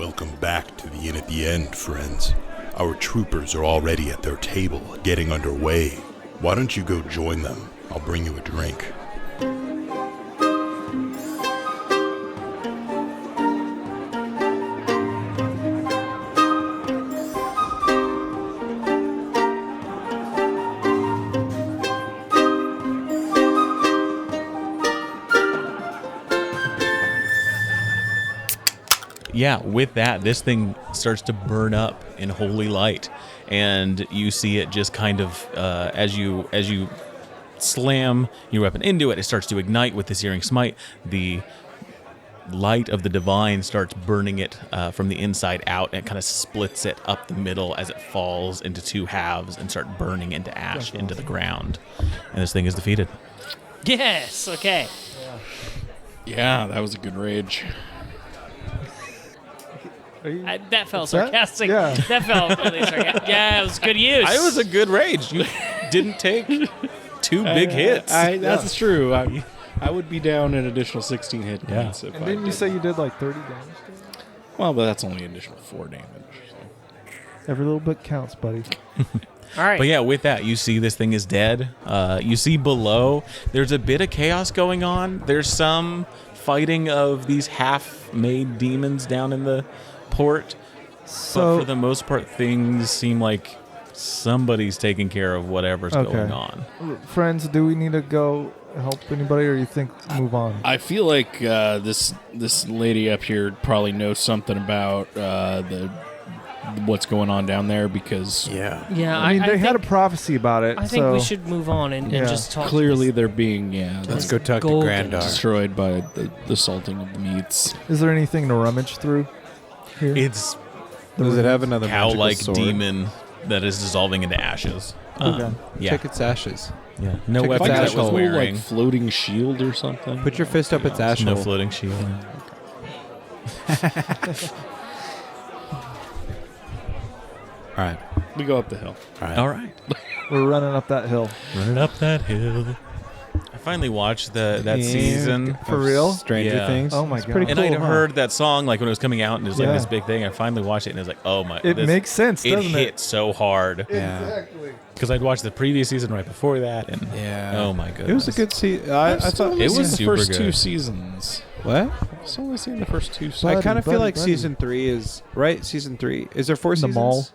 Welcome back to the Inn at the End, friends. Our troopers are already at their table, getting underway. Why don't you go join them? I'll bring you a drink. Yeah, with that, this thing starts to burn up in holy light, and you see it just kind of as you slam your weapon into it, it starts to ignite with the Searing Smite. The light of the divine starts burning it from the inside out, and it kind of splits it up the middle as it falls into two halves and start burning into ash into the ground. And this thing is defeated. Yes. Okay. Yeah, that was a good rage. That felt sarcastic. Yeah. That felt really sarcastic. Yeah, it was good use. It was a good rage. You didn't take two big hits. That's true. I would be down an additional 16 hit points. If And I didn't you did. say you did like 30 damage to it? Well, but that's only additional 4 damage. So. Every little bit counts, buddy. All right. But yeah, with that, you see this thing is dead. You see below, there's a bit of chaos going on. There's some fighting of these half-made demons down in the port. So But for the most part, things seem like somebody's taking care of whatever's going on. friends, do we need to go help anybody, or you think move on? I feel like this lady up here probably knows something about what's going on down there because Yeah, I mean, they had a prophecy about it. I think so we should move on and just talk. clearly they're being Let's go talk to Golden. Grandar. destroyed by the salting of the meats. Is there anything to rummage through here? It's Does it have another cow-like magical sword? demon that is dissolving into ashes. Okay. Yeah, Check its ashes. yeah. No check its weapons that ashes. was Cool, wearing. Like floating shield or something. Put your fist up its ash No hole. floating shield. All right. We go up the hill. All right. We're running up that hill. Running up that hill. I finally watched that season. For real? Stranger Yeah. Things. Oh my It's God. pretty And cool, I'd huh? heard that song like when it was coming out, and it was like Yeah. this big thing. I finally watched it, and it was like, oh my! It makes sense, It doesn't hit it? so hard Yeah. Exactly. because I'd watched the previous season right before that, and Yeah. oh my goodness, It was a good season. I thought It was the super first good. 2 seasons. What? I've just only seen the first 2 seasons. So I Buddy, kind of feel buddy, like buddy. season 3 is right. Season 3 is there 4 The seasons? mall.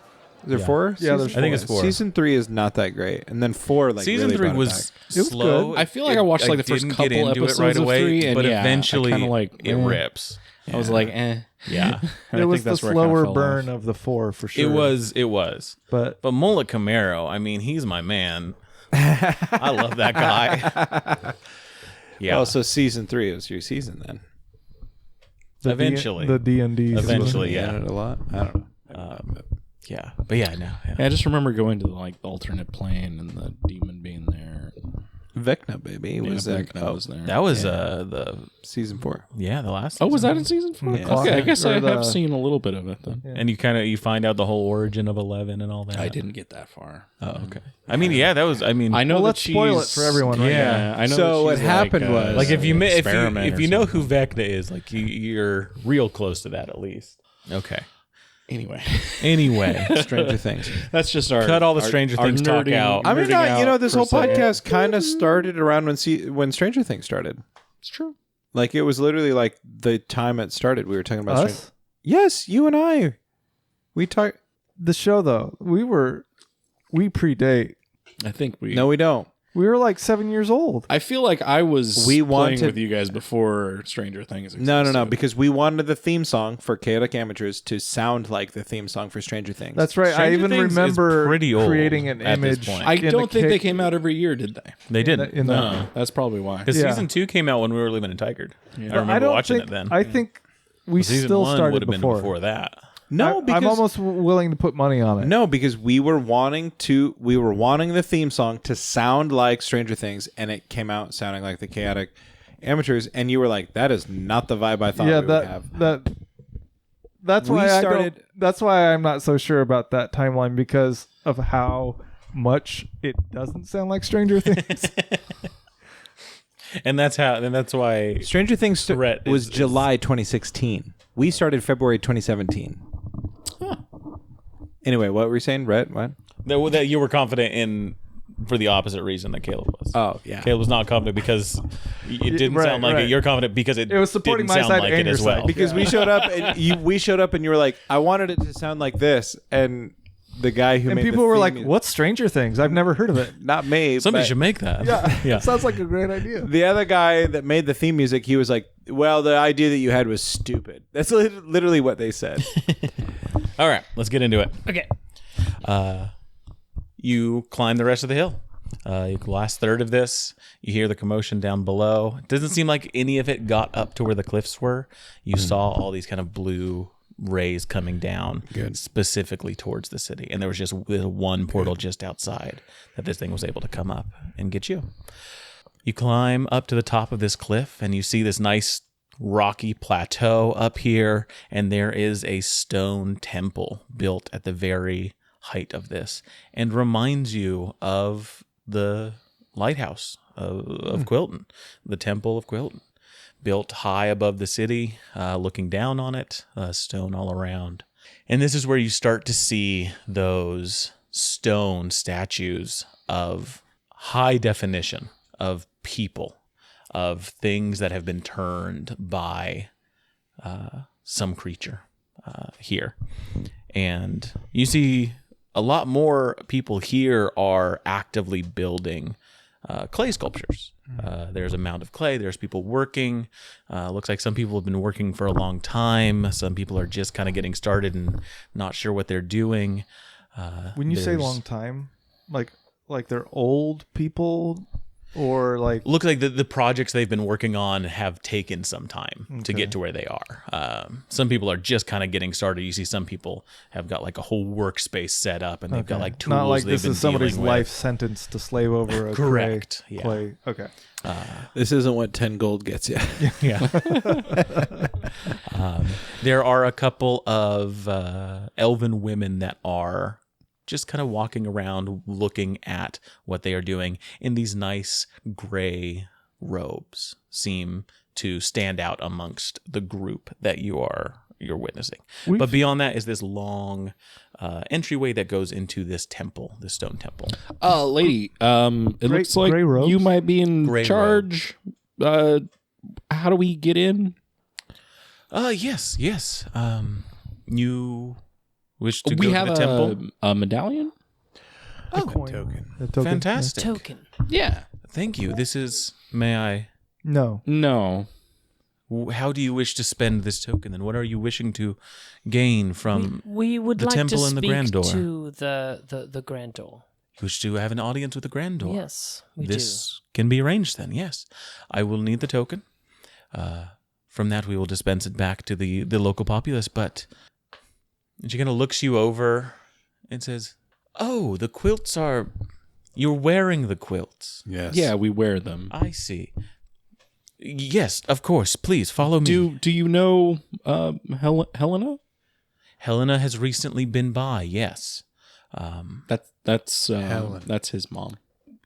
Is there Yeah. 4? Yeah, there's seasons? I think it's 4. Season 3 is not that great, and then 4 like season really 3 brought it was back. It was slow. good. I feel like I watched like the first didn't couple get into episodes it right of away, 3, and but yeah, I eventually kinda like, it rips. I was like, eh. Yeah, And It I was think the that's where I kinda slower fell burn off. of the 4 for sure. it was. But But Mullet Camaro, I mean, he's my man. I love that guy. Yeah, Oh, so season 3 was your season then. eventually. the D&D. Eventually. yeah. Added a lot. I don't know. Yeah, but yeah, no. Yeah. Yeah, I just remember going to like the alternate plane and the demon being there. Vecna, baby. Was that? Vecna was there. That was the Season 4. the last. Oh, was season. that in season 4? Yeah. Okay, I guess Or I the- have seen a little bit of it then. And you find out the whole origin of 11 and all that. I didn't get that far. Oh, okay. I mean, yeah, that was. I mean, I know Well, that let's spoil it she's- for everyone right Yeah, I know. So that what she's happened like, was- like if you experiment if or you know something. who Vecna is, like you're real close to that at least. Okay. Anyway, Anyway, Stranger Things. that's just our Cut all the our- Stranger our Things talk nerding- out. I mean, nerding out this per whole se. podcast kind of started around when Stranger Things started. It's true. Like it was literally like the time it started. We were talking about Stranger. Us? Yes, you and I. We talk. The show, though, we predate. I think we. No, we don't. We were like 7 years old. I feel like I was We playing wanted- with you guys before Stranger Things. No, existed. because we wanted the theme song for Chaotic Amateurs to sound like the theme song for Stranger Things. That's right. I Stranger even Things is remember pretty old creating an at this image. point. I in don't the think they kick- came out every year, did they? they didn't. in the- No, that's probably why. Because Yeah. season 2 came out when we were living in Tigard. I But remember I don't watching think, it then. I think we season still 1 would started have been before. before that. no, because I'm almost willing to put money on it. no, because we were wanting the theme song to sound like Stranger Things, and it came out sounding like the Chaotic Amateurs, and you were like, "That is not the vibe I thought Yeah, we would have." that's We why started- that's why I'm not so sure about that timeline, because of how much it doesn't sound like Stranger Things. And that's why Stranger Things Threat was is- July 2016. We started February 2017. Anyway, what were you saying, Rhett? What? That you were confident in for the opposite reason that Caleb was. Oh, yeah. Caleb was not confident because it didn't sound like it. You're confident because it was supporting didn't my sound side like and it your as well. side. Because we showed up and you were like, I wanted it to sound like this, and the guy who And made people the were theme like, music- "What's Stranger Things? I've never heard of it." Not me. Somebody but should make that. Yeah, sounds like a great idea. The other guy that made the theme music, he was like, well, the idea that you had was stupid. That's literally what they said. All right, let's get into it. Okay. You climb the rest of the hill. The last third of this, you hear the commotion down below. It doesn't seem like any of it got up to where the cliffs were. You saw all these kind of blue rays coming down specifically towards the city. And there was just one portal just outside that this thing was able to come up and get you. You climb up to the top of this cliff and you see this nice rocky plateau up here. And there is a stone temple built at the very height of this and reminds you of the lighthouse of Quilton, the Temple of Quilton, built high above the city, looking down on it, stone all around. And this is where you start to see those stone statues of high definition, of people, of things that have been turned by some creature here. And you see a lot more people here are actively building clay sculptures. There's a mound of clay. There's people working. Looks like some people have been working for a long time. Some people are just kind of getting started and not sure what they're doing. When you say long time, like they're old people, or like looks like the projects they've been working on have taken some time to get to where they are. Some people are just kind of getting started. You see some people have got like a whole workspace set up and they've got like tools. Not like they've this been is somebody's dealing life with. sentence to slave over a Correct. clay. Okay. This isn't what 10 gold gets you. Yeah. There are a couple of elven women that are just kind of walking around looking at what they are doing in these nice gray robes, seem to stand out amongst the group that you're witnessing. But beyond that is this long entryway that goes into this temple, this stone temple. Lady, it looks like gray robes? you might be in Gray charge. How do we get in? Yes. You wish to We go have to the temple? a medallion. Token. A token. Fantastic. Token. Yeah. Thank you. This is, may I, No. No. how do you wish to spend this token and what are you wishing to gain from We would the like temple to and the speak grand door? to the grand door. You wish to have an audience with the grand door? Yes, we This can be arranged then, yes. I will need the token. From that, we will dispense it back to the local populace, but she kind of looks you over and says, oh, the quilts are... You're wearing the quilts. Yes. Yeah, we wear them. I see. Yes, of course. Please, follow me. Do you know Helena? Helena has recently been by, yes. That's his mom. do.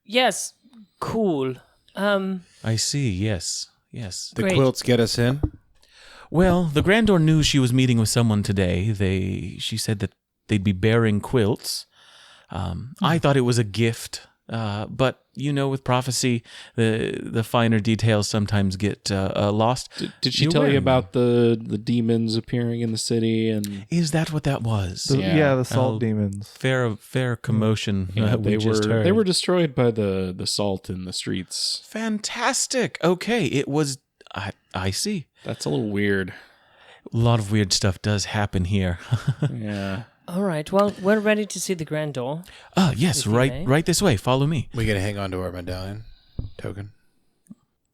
Yes, cool. I see, yes. The Great. quilts get us in. Well, the Grandor knew she was meeting with someone today. She said that they'd be bearing quilts. I thought it was a gift, but with prophecy, the finer details sometimes get lost. Did she You're tell you wearing about the demons appearing in the city and Is that what that was? The salt Oh, demons. Fair commotion. they just were heard. destroyed by the salt in the streets? Fantastic. Okay, it was. I see. That's a little weird. A lot of weird stuff does happen here. Yeah. All right. Well, we're ready to see the grand door. Yes, If you may. right this way. Follow me. We gotta hang on to our medallion token.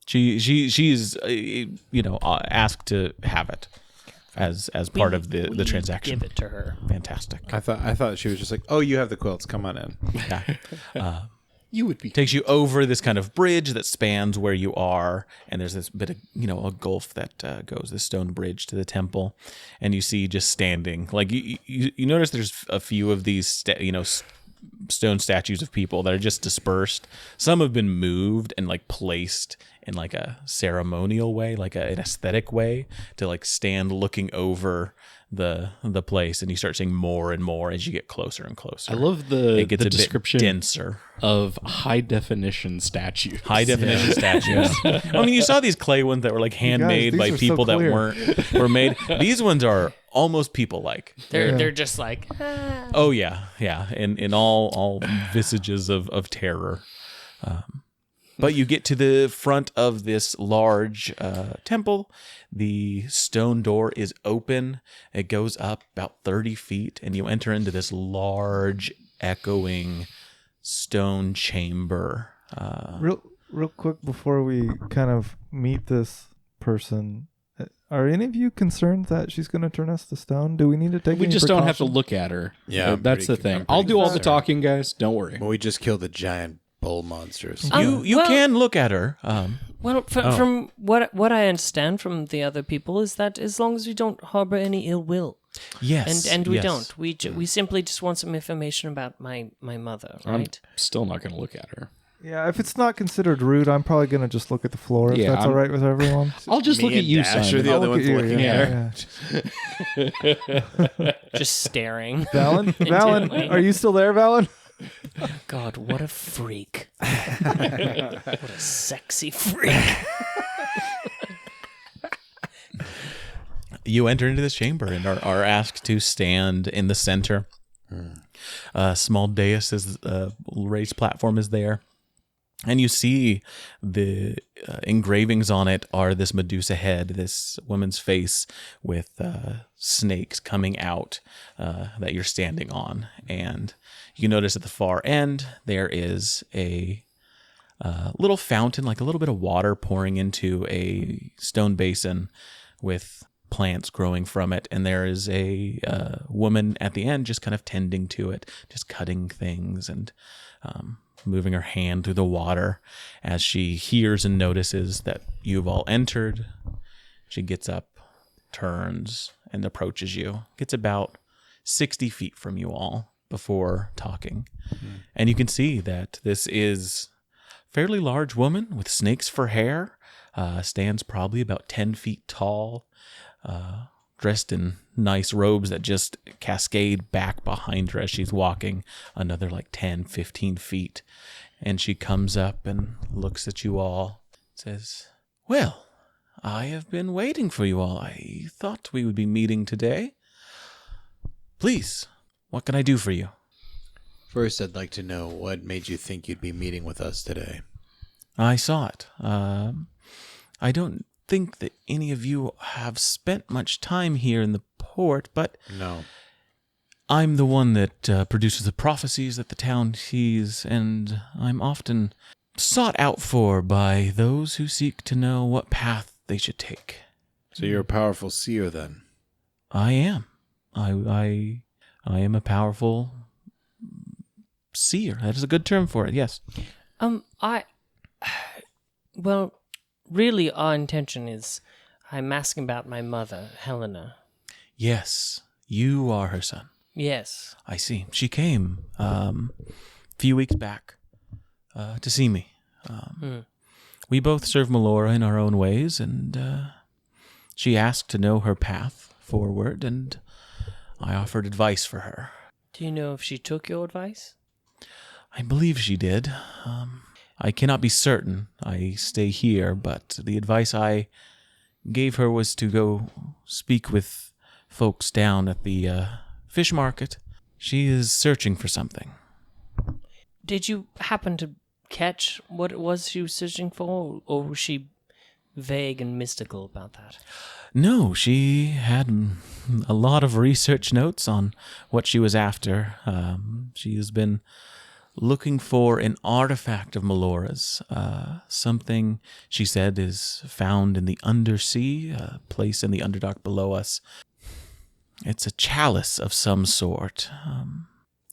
She's asked to have it as part of the transaction. Give it to her. Fantastic. I thought she was just like, oh, you have the quilts. Come on in. Yeah. You would be. Takes you over this kind of bridge that spans where you are, and there's this bit of a gulf that goes this stone bridge to the temple, and you see just standing like you notice there's a few of these stone statues of people that are just dispersed. Some have been moved and like placed in like a ceremonial way, like an aesthetic way, to like stand looking over the place, and you start seeing more and more as you get closer and closer. I love the it gets a description bit denser. of high definition statues. High definition statues. I mean, you saw these clay ones that were like handmade these by are so people that clear. were made. These ones are almost people like. They're just like, Oh yeah, in all visages of terror. But you get to the front of this large temple. The stone door is open. It goes up about 30 feet, and you enter into this large, echoing stone chamber. Real quick before we kind of meet this person, are any of you concerned that she's going to turn us to stone? Do we need to take? We any just don't have to precautions? look at her. Yeah, I'm that's the pretty- thing. I'm I'll pretty do all the concerned. talking, guys. Don't worry. Well, we just killed a giant bull monsters. You well- can look at her. well, from what I understand from the other people is that as long as we don't harbor any ill will, Yes, and we yes. don't, we simply just want some information about my mother, right? I'm still not going to look at her. Yeah, if it's not considered rude, I'm probably going to just look at the floor. If Yeah, that's all right with everyone. I'll just Me look at and you, Dash Simon. are the I'll other look ones at you, looking yeah, at her. yeah. Just staring. Valen, Valen, are you still there, Valen? God, what a freak! What a sexy freak! You enter into this chamber and are asked to stand in the center. A small dais is raised platform is there, and you see the engravings on it are this Medusa head, this woman's face with snakes coming out that you're standing on, and you notice at the far end there is a little fountain, like a little bit of water pouring into a stone basin with plants growing from it, and there is a woman at the end just kind of tending to it, just cutting things and moving her hand through the water as she hears and notices that you've all entered. She gets up, turns, and approaches you. Gets about 60 feet from you all before talking. And you can see that this is a fairly large woman with snakes for hair, stands probably about 10 feet tall, dressed in nice robes that just cascade back behind her as she's walking another like 10, 15 feet. And she comes up and looks at you all, says, "Well, I have been waiting for you all. I thought we would be meeting today. Please, what can I do for you?" First, I'd like to know what made you think you'd be meeting with us today. I saw it. I don't think that any of you have spent much time here in the port, but No. I'm the one that produces the prophecies that the town sees, and I'm often sought out for by those who seek to know what path they should take. So you're a powerful seer then? I am. I am a powerful seer. That is a good term for it, yes. Well, really, our intention is, I'm asking about my mother, Helena. Yes, you are her son. Yes. I see. She came a few weeks back to see me. We both serve Melora in our own ways, and she asked to know her path forward, and I offered advice for her. Do you know if she took your advice? I believe she did. I cannot be certain. I stay here, but the advice I gave her was to go speak with folks down at the fish market. She is searching for something. Did you happen to catch what it was she was searching for, or was she vague and mystical about that? No, she had a lot of research notes on what she was after. She has been looking for an artifact of Melora's, something she said is found in the undersea, a place in the Underdark below us. It's a chalice of some sort.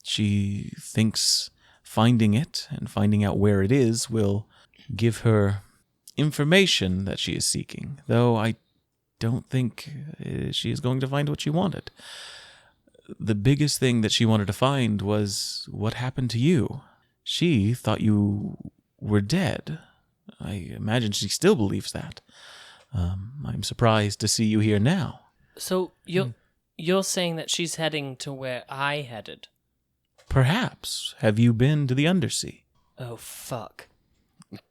She thinks finding it and finding out where it is will give her information that she is seeking, though I don't think she is going to find what she wanted. the biggest thing that she wanted to find was what happened to you. She thought you were dead. I imagine she still believes that. I'm surprised to see you here now. So you're saying that she's heading to where I headed? Perhaps. Have you been to the Undersea? Oh, fuck.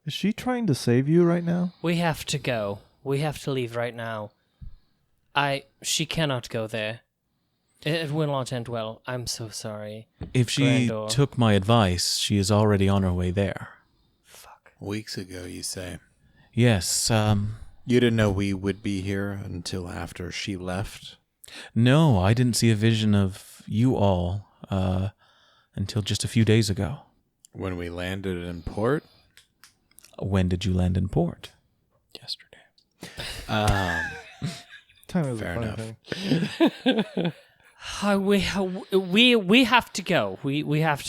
Is she trying to save you right now? We have to go. We have to leave right now. She cannot go there. It will not end well. I'm so sorry. If she Grandor. took my advice, she is already on her way there. Fuck. Weeks ago, you say. Yes, You didn't know we would be here until after she left? no, I didn't see a vision of you all until just a few days ago. When we landed in port? When did you land in port? Yesterday. Time is Fair a funny enough. thing. We have to go. We have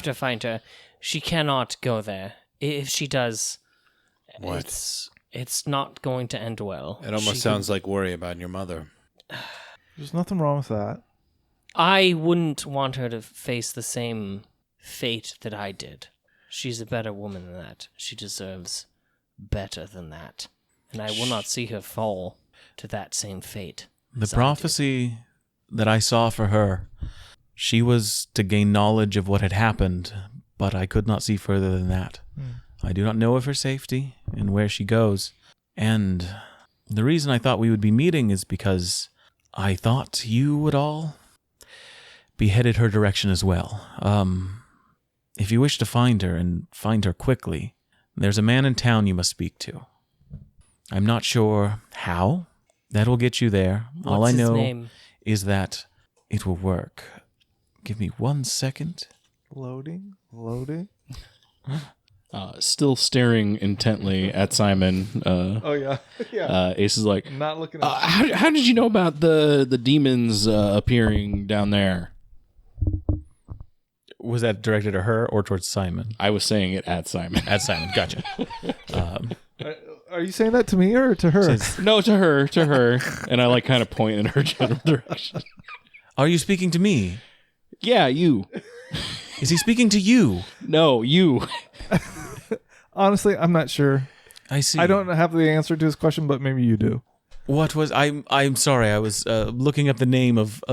to find her. She cannot go there. If she does, What? it's not going to end well. It almost sounds like worry about your mother. There's nothing wrong with that. I wouldn't want her to face the same fate that I did. She's a better woman than that. She deserves better than that. And I will not see her fall to that same fate. The as I did. prophecy that I saw for her, she was to gain knowledge of what had happened, but I could not see further than that. I do not know of her safety and where she goes. And the reason I thought we would be meeting is because I thought you would all be headed her direction as well. If you wish to find her, and find her quickly, there's a man in town you must speak to. I'm not sure how that will get you there. All I What's his know name? is that it will work. Give me 1 second. Loading. Still staring intently at Simon. Oh yeah, yeah. Ace is like, Not looking at. how did you know about the demons appearing down there? Was that directed at her or towards Simon? I was saying it at Simon. At Simon, gotcha. Are you saying that to me or to her? No, to her. And I like kind of point in her general direction. Are you speaking to me? Yeah, you. Is he speaking to you? No, you. Honestly, I'm not sure. I see. I don't have the answer to his question, but maybe you do. What was I'm sorry. I was looking up the name of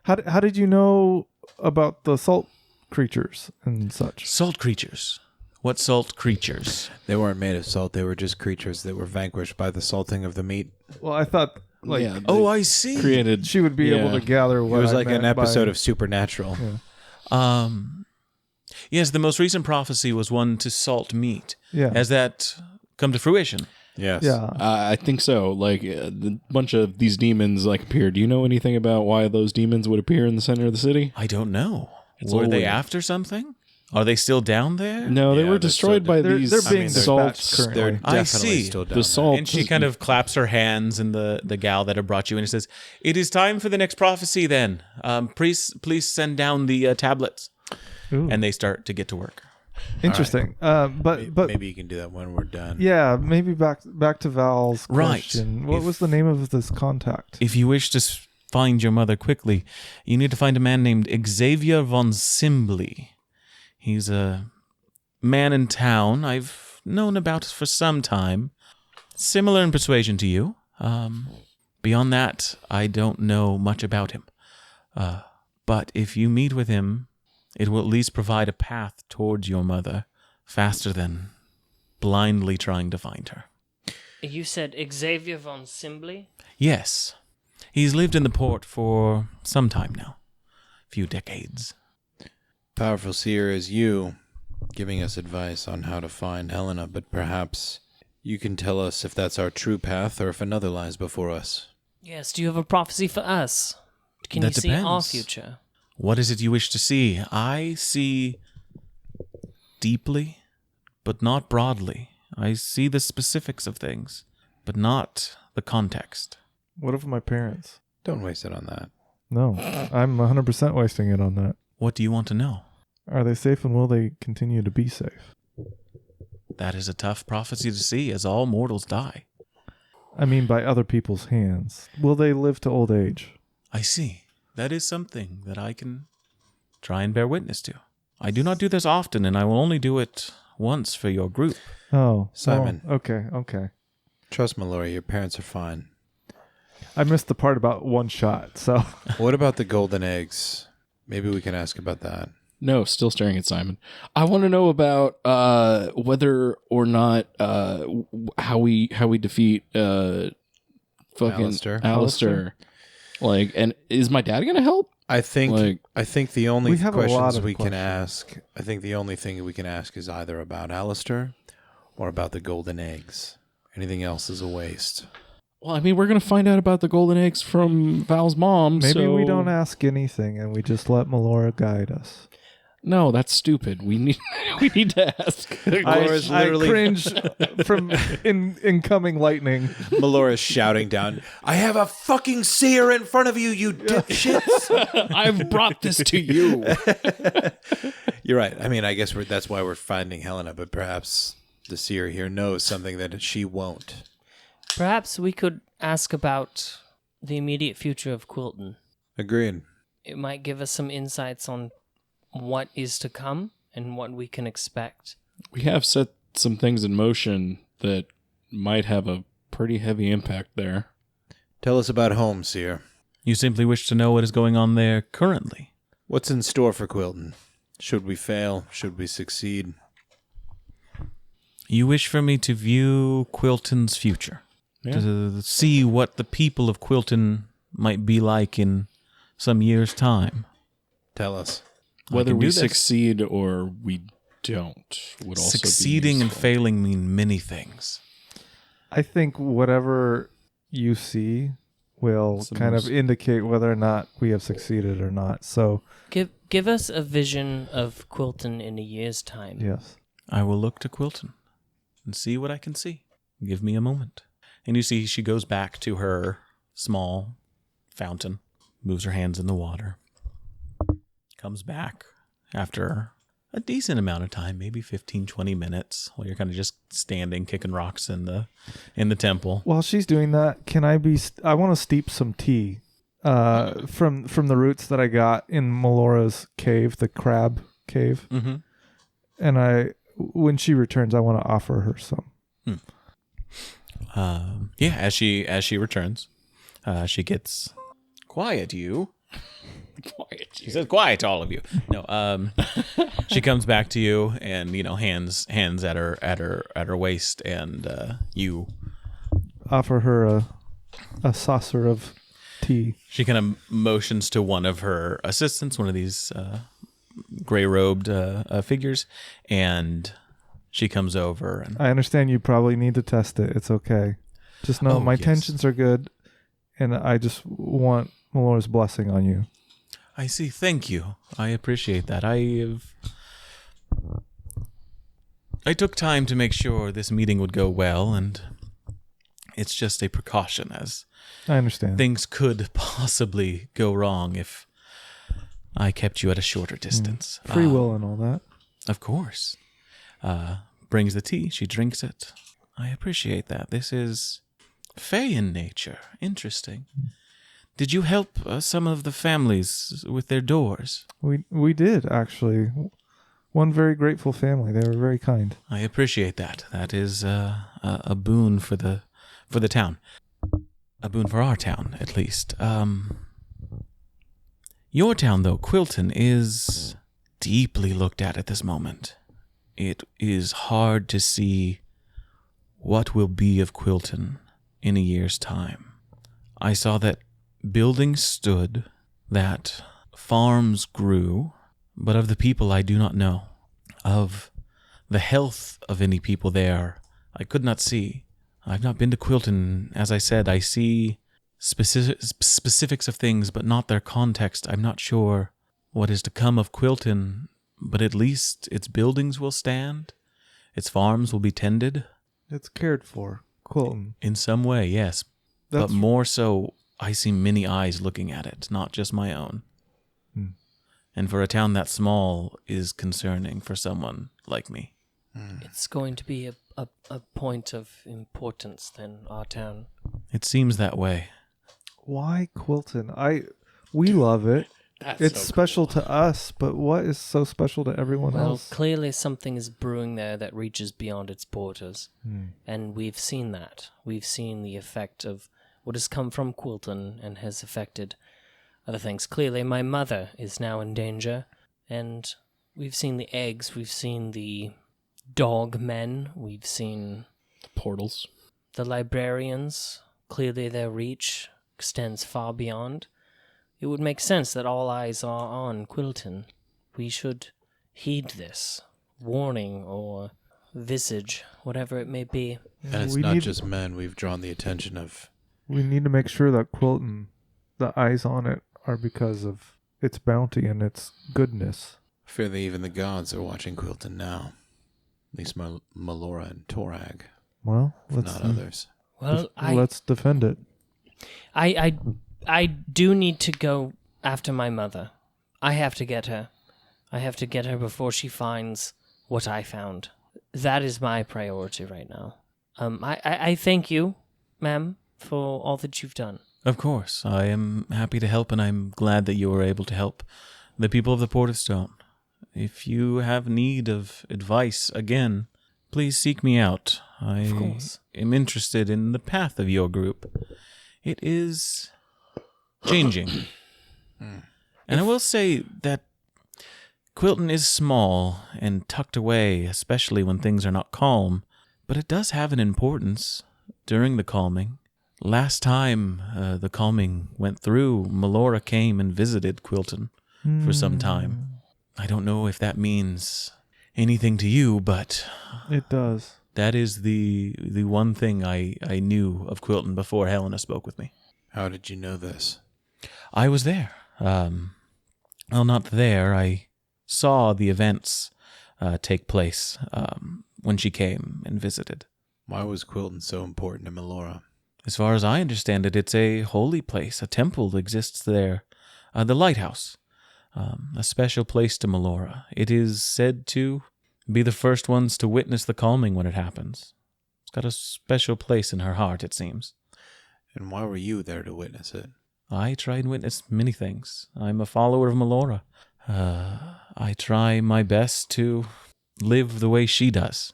How did you know about the salt creatures and such? salt creatures. What salt creatures? They weren't made of salt. They were just creatures that were vanquished by the salting of the meat. Well, I thought like Yeah, Oh, I see. created. she would be able to gather It what was I like an meant by- episode of Supernatural. Yes, the most recent prophecy was one to salt meat. Yeah. Has that come to fruition? Yes. Yeah. I think so. Like the bunch of these demons like appeared. Do you know anything about why those demons would appear in the center of the city? I don't know. It's Were they old. after something? Are they still down there? No, they Yeah, were they're destroyed still- by They're- these they're being salts. dispatched currently. They're I definitely see. still down The salt. And she kind of claps her hands, and the gal that had brought you in and says, "It is time for the next prophecy. Then, please send down the tablets." Ooh. And they start to get to work. Interesting. But Maybe you can do that when we're done. yeah, maybe back to Val's Right. question. What If- was the name of this contact? If you wish to find your mother quickly, you need to find a man named Xavier von Simbly. He's a man in town I've known about for some time. Similar in persuasion to you. Beyond that, I don't know much about him. But if you meet with him, it will at least provide a path towards your mother faster than blindly trying to find her. You said Xavier von Simbly? Yes. He's lived in the port for some time now. A few decades. Powerful seer is you, giving us advice on how to find Helena, but perhaps you can tell us if that's our true path or if another lies before us. Yes, do you have a prophecy for us? Can That you see our depends. future? What is it you wish to see? I see deeply, but not broadly. I see the specifics of things, but not the context. What of my parents? Don't waste it on that. No, I'm 100% wasting it on that. What do you want to know? Are they safe and will they continue to be safe? That is a tough prophecy to see, as all mortals die. I mean, by other people's hands. Will they live to old age? I see. that is something that I can try and bear witness to. I do not do this often, and I will only do it once for your group. Oh, Simon. oh, okay. Trust Mallory, your parents are fine. I missed the part about one shot, so. What about the golden eggs? Maybe we can ask about that. No, still staring at Simon. I want to know about whether or not how we defeat fucking Alistair. Like, and is my dad gonna help? I think the only We have a lot questions of we can questions. ask. I think the only thing we can ask is either about Alistair or about the golden eggs. Anything else is a waste. Well, I mean, we're gonna find out about the golden eggs from Val's mom. Maybe we so- don't ask anything and we just let Melora guide us. No, that's stupid. We need to ask. Melora's literally- I cringe from incoming lightning. Melora's shouting down, I have a fucking seer in front of you, you dipshits. I've brought this to you. You're right. I mean, I guess that's why we're finding Helena, but perhaps the seer here knows something that she won't. Perhaps we could ask about the immediate future of Quilton. Agreed. It might give us some insights on what is to come and what we can expect. We have set some things in motion that might have a pretty heavy impact there. Tell us about home, seer. You simply wish to know what is going on there currently. What's in store for Quilton? Should we fail? Should we succeed? You wish for me to view Quilton's future. Yeah. To see what the people of Quilton might be like in some years' time. Tell us. Whether can we do this. succeed or we don't would also Succeeding be and useful. failing mean many things. I think whatever you see will It's the kind most- of indicate whether or not we have succeeded or not. So, Give us a vision of Quilton in a year's time. yes. I will look to Quilton and see what I can see. Give me a moment. And you see she goes back to her small fountain, moves her hands in the water, comes back after a decent amount of time, maybe 15, 20 minutes, while you're kind of just standing, kicking rocks in the temple. While she's doing that, can I be? I want to steep some tea from the roots that I got in Melora's cave, the crab cave, Mm-hmm. and when she returns, I want to offer her some. Yeah, as she returns, she gets quiet. You. She says, "Quiet, all of you." No, she comes back to you, and hands at her waist, and you. Offer her a saucer of tea. She kind of motions to one of her assistants, one of these gray-robed figures, and she comes over. And I understand you probably need to test it. It's okay. Just know Oh, my yes. tensions are good, and I just want Melora's blessing on you. I see. Thank you. I appreciate that. I took time to make sure this meeting would go well, and it's just a precaution, as I understand. things could possibly go wrong if I kept you at a shorter distance. Free will and all that. Of course. Brings the tea. She drinks it. I appreciate that. This is fey in nature. Interesting. Did you help some of the families with their doors? We did actually. One very grateful family. They were very kind. I appreciate that. That is a boon for the town. A boon for our town, at least. Your town, though, Quilton, is deeply looked at this moment. It is hard to see what will be of Quilton in a year's time. I saw that buildings stood, that farms grew, but of the people I do not know. Of the health of any people there, I could not see. I've not been to Quilton. As I said, I see specifics of things, but not their context. I'm not sure what is to come of Quilton, but at least its buildings will stand. Its farms will be tended. It's cared for. Quilton. In some way, yes. That's But more so, I see many eyes looking at it, not just my own. And for a town that small is concerning for someone like me. It's going to be a point of importance then, our town. It seems that way. why Quilton. We love it. That's It's so special cool. to us, but what is so special to everyone Well, else? clearly something is brewing there that reaches beyond its borders. Hmm. And we've seen that. We've seen the effect of what has come from Quilton and has affected other things. Clearly, my mother is now in danger, and we've seen the eggs, we've seen the dog men, we've seen Portals. the librarians. Clearly, their reach extends far beyond. It would make sense that all eyes are on Quilton. We should heed this warning or visage, whatever it may be. And it's we not need, just men. We've drawn the attention of. we need to make sure that Quilton, the eyes on it, are because of its bounty and its goodness. I fear that even the gods are watching Quilton now. At least Melora and Torag, Well, if not others. Well, let's defend it. I do need to go after my mother. I have to get her. I have to get her before she finds what I found. That is my priority right now. I thank you, ma'am, for all that you've done. Of course, I am happy to help, and I'm glad that you were able to help the people of the Port of Stone. If you have need of advice again, please seek me out. I course. am interested in the path of your group. It is changing. And I will say that Quilton is small and tucked away, especially when things are not calm, but it does have an importance during the calming. Last time the calming went through, Melora came and visited Quilton for some time. I don't know if that means anything to you, but It does. that is the one thing I knew of Quilton before Helena spoke with me. How did you know this? I was there. Well, not there. I saw the events take place when she came and visited. Why was Quilton so important to Melora? As far as I understand it, it's a holy place. A temple exists there. The lighthouse. A special place to Melora. It is said to be the first ones to witness the calming when it happens. It's got a special place in her heart, it seems. And why were you there to witness it? I try and witness many things. I'm a follower of Melora. I try my best to live the way she does.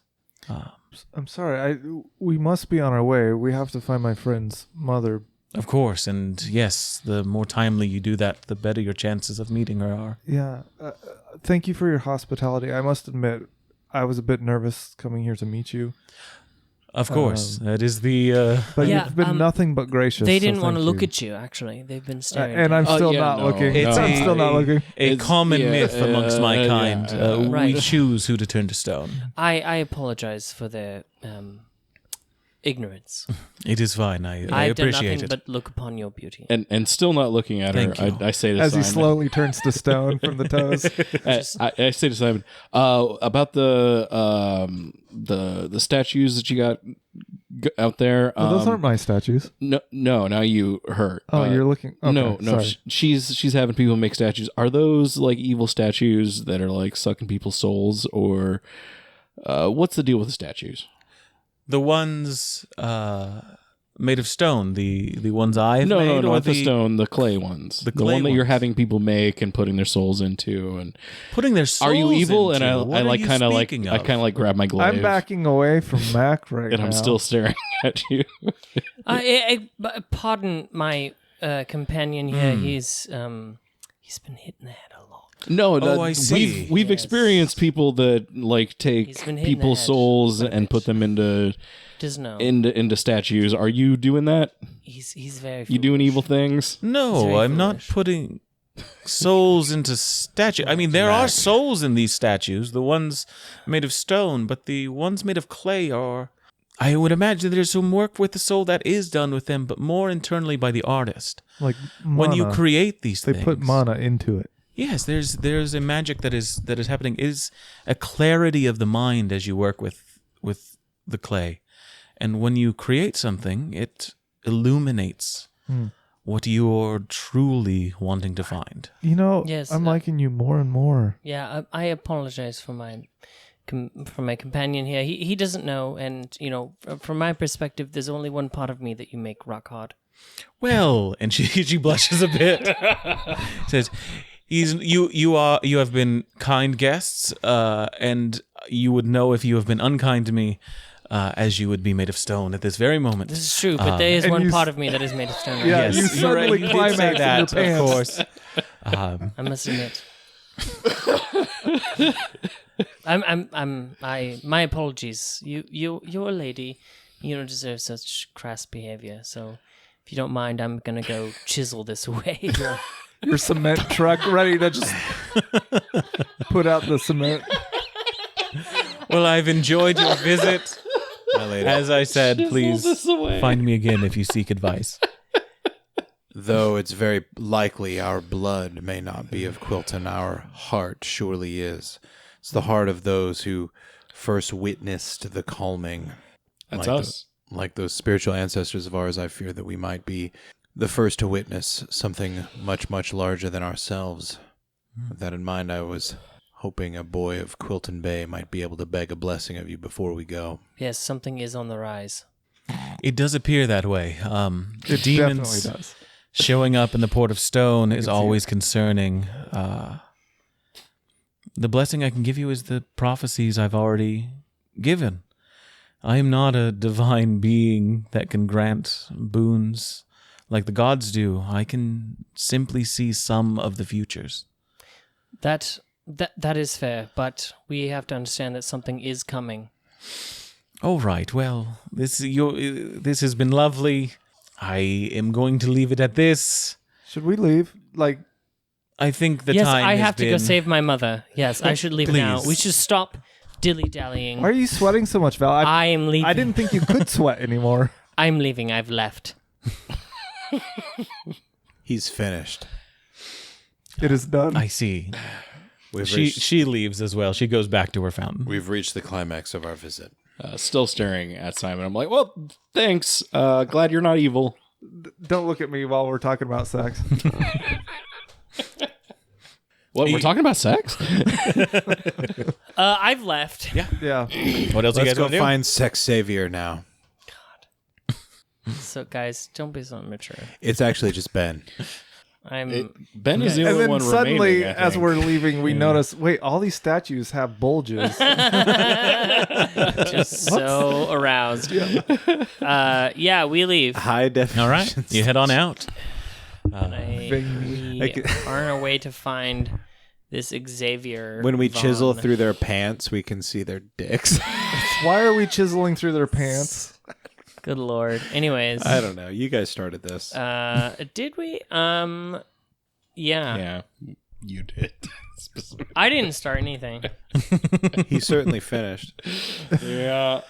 I'm sorry. We must be on our way. We have to find my friend's mother. Of course, and yes, the more timely you do that, the better your chances of meeting her are. Yeah. Thank you for your hospitality. I must admit, I was a bit nervous coming here to meet you. Of course, that is the... But Yeah, you've been nothing but gracious. They so didn't want to thank look you. at you, actually. They've been staring And at I'm you. still yeah, not no, looking. It's I'm a- still not looking. a It's- common yeah, myth amongst my kind. yeah. We Right. choose who to turn to stone. I apologize for their ignorance. It is fine. I I've done appreciate nothing it. but look upon your beauty. And still not looking at Thank her, you. I say to As he Simon, slowly turns to stone from the toes. I say to Simon, about the statues that you got out there. Those aren't my statues. No, now you hurt. Oh, you're looking. Okay, no. sorry. She's having people make statues. Are those like evil statues that are like sucking people's souls, or what's the deal with the statues? The ones made of stone, the ones I've No, made, or not the stone, the clay ones. The The clay one that you're ones. having people make and putting their souls into. And putting their souls are you evil? into. And I What like are you kind of like speaking I of? kind of like grab my glaive. I'm backing away from Mac right and now. I'm still staring at you. But pardon my companion here. He's been hit in the head a lot. No, I see. We've Yes. experienced people that like take He's been hit in the people's head souls quite a and bit. put them into Doesn't know. into statues. Are you doing that? He's very. You doing foolish. evil things? It's No, very I'm not foolish. putting souls into statues. I mean, there are Mac. souls in these statues, the ones made of stone, but the ones made of clay are... I would imagine there's some work with the soul that is done with them, but more internally by the artist. Like mana. When you create these they things... put mana into it. Yes, there's a magic that is happening. It is a clarity of the mind as you work with the clay. And when you create something, it illuminates what you're truly wanting to find. You know, Yes, I'm liking you more and more. Yeah, I apologize for my companion here. He doesn't know, and from my perspective, there's only one part of me that you make rock hard. Well, and she blushes a bit. Says, you have been kind guests, and you would know if you have been unkind to me, as you would be made of stone at this very moment. This is true, but there is And one you part of me that is made of stone. Yeah, Yes, you you're suddenly right. You did say climax in that, your of pants. course. I must admit. My apologies. You're a lady. You don't deserve such crass behavior. So, if you don't mind, I'm gonna go chisel this away. Your cement truck ready to just put out the cement. Well, I've enjoyed your visit. As I said, please this away. find me again if you seek advice. Though it's very likely our blood may not be of Quilton, our heart surely is. It's the heart of those who first witnessed the calming. That's Like us. Like those spiritual ancestors of ours, I fear that we might be the first to witness something much, much larger than ourselves. With that in mind, I was hoping a boy of Quilton Bay might be able to beg a blessing of you before we go. Yes, something is on the rise. It does appear that way. It Demons definitely does. showing up in the Port of Stone is see always concerning. The blessing I can give you is the prophecies I've already given. I am not a divine being that can grant boons like the gods do. I can simply see some of the futures. That is fair, but we have to understand that something is coming. Oh, right. Well, this has been lovely. I am going to leave it at this. Should we leave? Like, I think the yes, time I has have to go been- save my mother. Yes, I should leave now. Please. We should stop dilly-dallying. why are you sweating so much, Val? I am leaving. I didn't think you could sweat anymore. I'm leaving. I've left. He's finished. It is done. I see. We've She leaves as well. She goes back to her fountain. we've reached the climax of our visit. Still staring at Simon. I'm like, well, thanks. Glad you're not evil. Don't look at me while we're talking about sex. What, we're talking about sex? I've left. Yeah. Yeah. What else you Let's guys go want to do? find Sex Savior now. So, guys, don't be so immature. It's actually just Ben. Ben is the And only then one suddenly, remaining, I as think. we're leaving, we notice, wait, all these statues have bulges. Just so aroused. Yeah, we leave. High definition. All right. You head on out. We are on our way to find this Xavier. When we chisel Vaughn. through their pants, we can see their dicks. Why are we chiseling through their pants? Good lord. Anyways. I don't know. You guys started this. Did we? Yeah. Yeah, you did. I didn't start anything. He certainly finished. Yeah.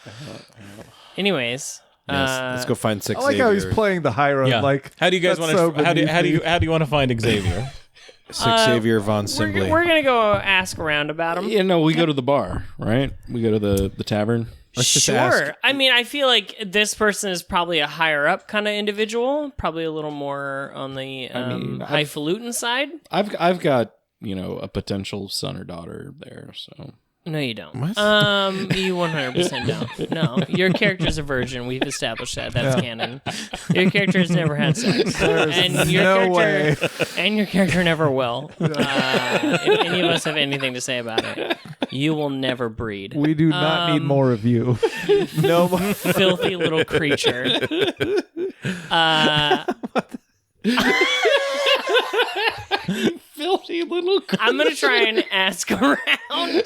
Anyways. Yes. Let's go find Sex I like Savior. how he's playing the high road. Yeah. Like, How do you guys that's want to? so how do beneath me. you want to find Xavier? Sex Savior Von Simbly. We're gonna go ask around about him. Yeah, no, we go to the bar, right? We go to the tavern. Let's just Sure. ask. I mean, I feel like this person is probably a higher up kind of individual, probably a little more on the highfalutin side. I've got, a potential son or daughter there, so. No, you don't. What? You 100% don't. No, your character's a virgin. We've established that. That's canon. Your character has never had sex, and your no character and your character never will. If any of us have anything to say about it, you will never breed. we do not need more of you. No more. Filthy little creature. Filthy little. I'm gonna try and ask around.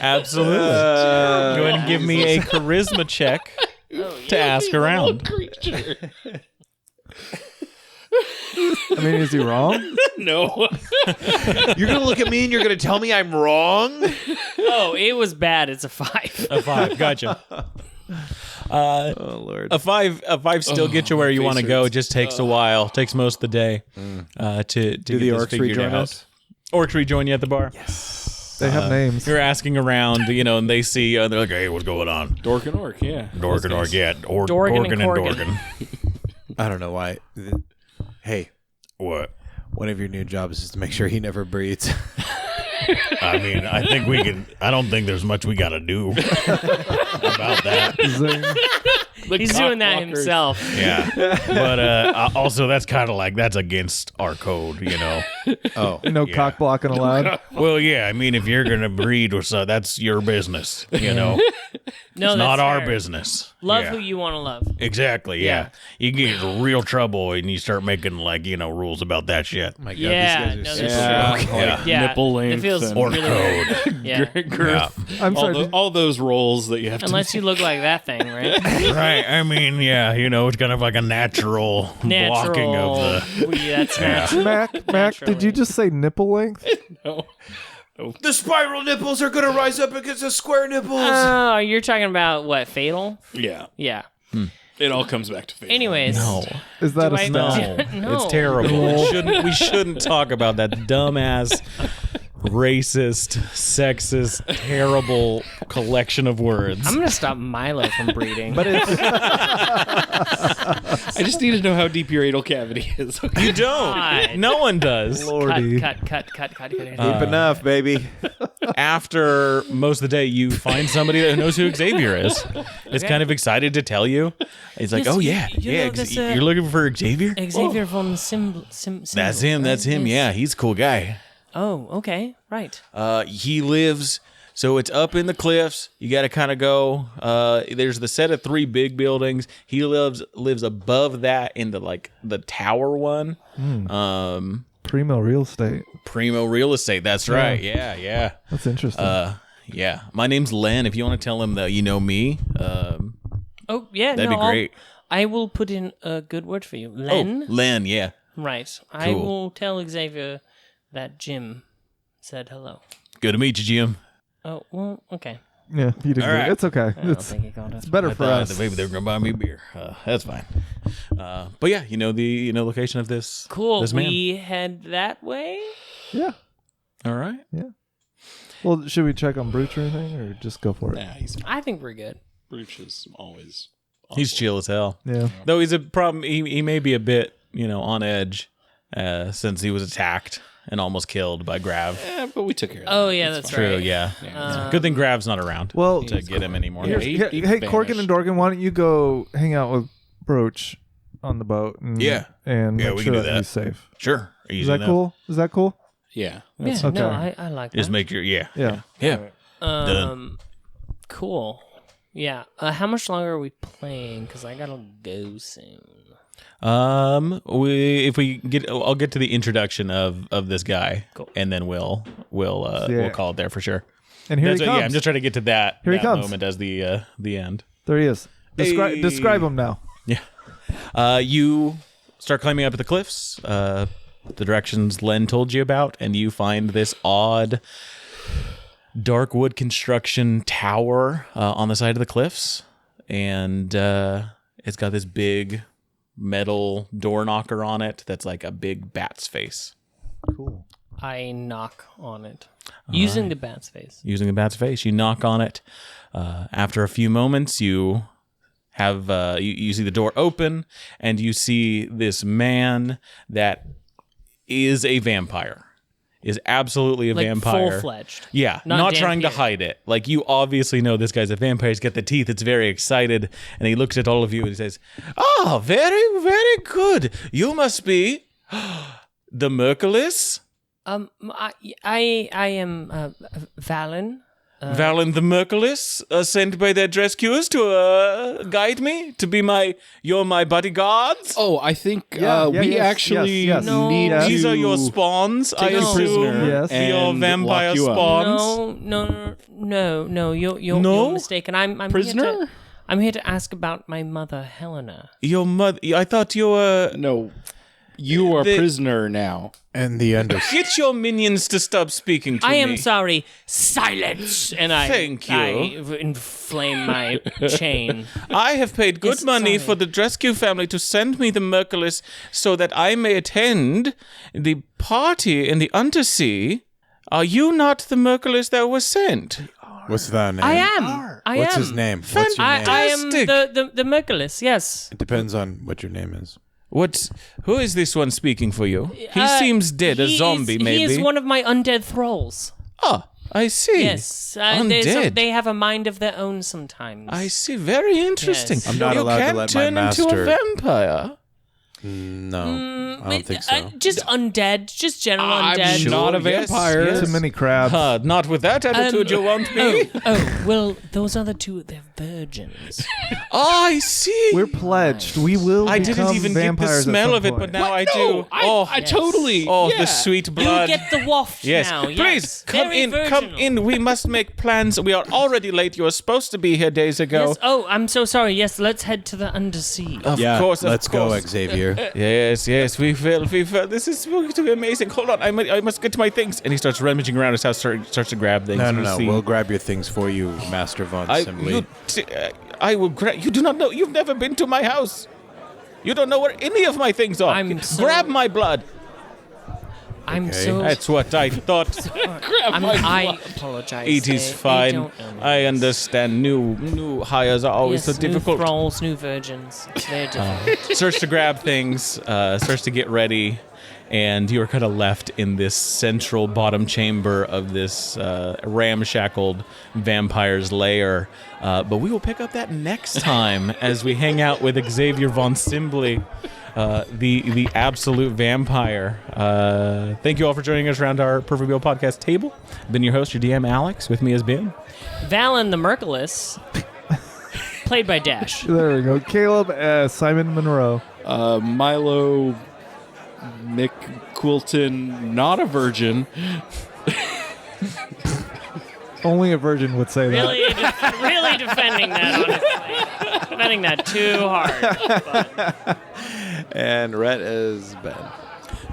Absolutely. Go ahead and give me a charisma check to ask around. I mean, is he wrong? No. You're going to look at me and you're going to tell me I'm wrong? Oh, it was bad. It's a 5. A 5. Gotcha. Oh, Lord. A five still get you where you want to go. It just takes a while. Takes most of the day to Do get the this orcs figured rejoin out. us? Orcs rejoin you at the bar. They have names. You're asking around, and they see. They're like, "Hey, what's going on?" Dork and Orc, yeah. Dork and Orc, yeah. Dorgan and Corgan. I don't know why. Hey, What? one of your new jobs is to make sure he never breathes. I mean, I think we can. I don't think there's much we got to do about that. Zing. He's doing that cockblockers. himself. Yeah. But also, that's kind of like, that's against our code, you know? Oh, No cock blocking allowed. Well, yeah, I mean, if you're going to breed or so, that's your business, you know? No, It's not that's our fair. business. Love Yeah. who you want to love. Exactly, yeah. You get in real trouble and you start making, like, you know, rules about that shit. my God, Yeah, these guys no, are that's so true. Yeah. Yeah, nipple it length feels and- Or really code. weird. Yeah. Yeah. I'm sorry. All those roles that you have to. Unless you look like that thing, right? Right, I mean, yeah, you know, it's kind of like a natural blocking of the... That's natural. Mac, did Naturally. you just say nipple length? No. The spiral nipples are gonna rise up against the square nipples. Oh, you're talking about what? Fatal? Yeah, Yeah. it all all comes back to fatal. Anyways. No. Is that Do a I- spell? No. It's terrible. We shouldn't talk about that dumbass, racist, sexist, terrible collection of words. I'm going to stop Milo from breeding. But it's I just need to know how deep your anal cavity is. Okay. You don't. God. No one does. Lordy. cut. Deep enough, baby. After most of the day, you find somebody that knows who Xavier is. It's Okay. kind of excited to tell you. It's like, Yes, oh you- yeah, you yeah. know this, You're looking for Xavier? Xavier von Sim. That's him. That's him. Yeah, he's a cool guy. Oh, okay. Right. He lives. So it's up in the cliffs. You got to kind of go. There's the set of 3 big buildings. He lives above that in the tower one. primo real estate. Primo real estate. That's right. Yeah. That's interesting. Yeah. My name's Len. If you want to tell him that you know me, Oh, yeah. that'd no, be great. I will put in a good word for you. Len? Oh, Len. Yeah. Right. I Cool. will tell Xavier that Jim said hello. Good to meet you, Jim. Oh, well, okay. yeah, you did all good. right. It's okay. I don't It's think he got it. better I for thought us. that maybe they were gonna buy me beer. That's fine. But yeah, you know the location of this. Cool. This man. We head that way? Yeah. All right. Well, should we check on Brooch or anything, or just go for it? Nah, he's I think we're good. Brooch is always. He's chill as hell. Yeah. Though he's a problem. He may be a bit on edge since he was attacked and almost killed by Grav. Yeah, but we took care of that. Oh, yeah, that's True. right. Yeah. Yeah. Good thing Grav's not around. Well, to get him anymore. Here's- he- hey, he hey, Corkin vanished. and Dorgan, why don't you go hang out with Brooch on the boat? And, Yeah. and Yeah, make we sure can do that. he's safe. Sure. Is Easy that enough. cool? Is that cool? Yeah. Yeah, okay. no, I like that. Just make sure. Yeah. Yeah. Yeah. Cool. Yeah. How much longer are we playing? Because I gotta go soon. I'll get to the introduction of this guy, Cool. and then we'll call it there for sure. And here That's he what- comes. yeah, I'm just trying to get to that, Here he that comes. moment as the end. There he is. Hey. Describe him now. Yeah. You start climbing up the cliffs, the directions Len told you about, and you find this odd dark wood construction tower on the side of the cliffs, and it's got this big metal door knocker on it that's like a big bat's face. Cool. I knock on it. Using the bat's face. Using a bat's face, you knock on it. After a few moments, you have you see the door open, and you see this man that is a vampire. Is absolutely a Like vampire. full-fledged. Yeah, Not not trying to vampire. hide it. Like, you obviously know this guy's a vampire. He's got the teeth. It's very excited. And he looks at all of you and he says, "Ah, very, very good. You must be the Merculis? I am Valen. Valen the Merculis, sent by their rescuers to guide me, to be you're my bodyguards? Oh, I think Yeah, we yes, actually yes. No. need Yes. to These are your spawns, I take you assume. prisoner Yes. Your and vampire lock you up. spawns. No. You're No? mistaken. I'm Prisoner? I'm here to ask about my mother, Helena. Your mother, I thought you were... No, you are The- prisoner now. And the under. Get your minions to stop speaking to me. I am sorry. Silence. And I Thank you. I inflame my chain. I have paid good Yes, money sorry. for the rescue family to send me the Merculis so that I may attend the party in the Undersea. Are you not the Merculis that was sent? What's that name? I am. I What's am. his name? What's your name? I am Fantastic. the Merculis, yes. It depends on what your name is. Who is this one speaking for you? He Uh, seems dead, a zombie maybe. He is one of my undead thralls. Ah, I see. Yes, Undead. they have a mind of their own sometimes. I see. Very interesting. Yes. I'm not you allowed to can't let my turn into a master- vampire. No, I don't think so. Just undead, just general I'm undead. not a yes, vampire. yes. Too many crabs. Not with that attitude, you won't be. Well, those other two, they're virgins. I see. We're pledged. We will. I didn't become even get the vampires at smell some of it, point. but now I No, do. I totally. Oh, yeah. the sweet You blood. get the waft Yes, now. please Yes. come Very in. virginal. Come in. We must make plans. We are already late. You were supposed to be here days ago. Yes. Oh, I'm so sorry. Yes, let's head to the Undersea. Of Yeah, course. let's of go, course. Xavier. Yes, yes. We fell. This is going to be amazing. Hold on. I must get to my things. And he starts rummaging around his house. Starts to grab things. No, and no, you no. see- We'll grab your things for you, Master Von Simbly. I will grab. You do not know. You've never been to my house. You don't know where any of my things are. I'm so- Grab my blood. I'm Okay. so. That's what I thought. I apologize. It is They fine. don't know me. I understand. New hires are always Yes, so difficult. New thralls, new virgins. They're different. Starts to grab things, starts to get ready, and you are kind of left in this central bottom chamber of this ramshackled vampire's lair. But we will pick up that next time as we hang out with Xavier von Simbly, the absolute vampire. Thank you all for joining us around our proverbial podcast table. I've been your host, your DM, Alex. With me has been... Valen the Merciless, played by Dash. There we go. Caleb as Simon Monroe. Milo McQuilton, not a virgin. Only a virgin would say that. Really defending that, honestly. Defending that too hard. And Rhett is Ben.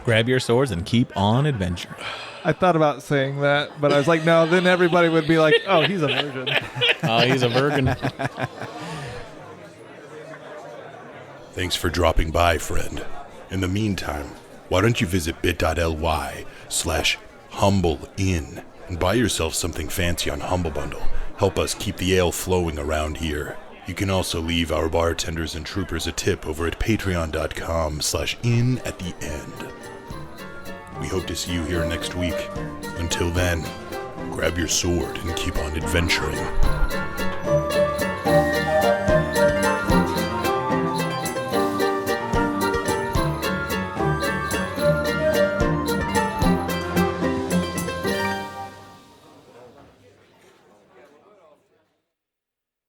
Grab your swords and keep on adventure. I thought about saying that, but I was like, no, then everybody would be like, oh, he's a virgin. Oh, he's a virgin. Thanks for dropping by, friend. In the meantime, why don't you visit bit.ly/humbleinn and buy yourself something fancy on Humble Bundle. Help us keep the ale flowing around here. You can also leave our bartenders and troopers a tip over at patreon.com/in at the end. We hope to see you here next week. Until then, grab your sword and keep on adventuring.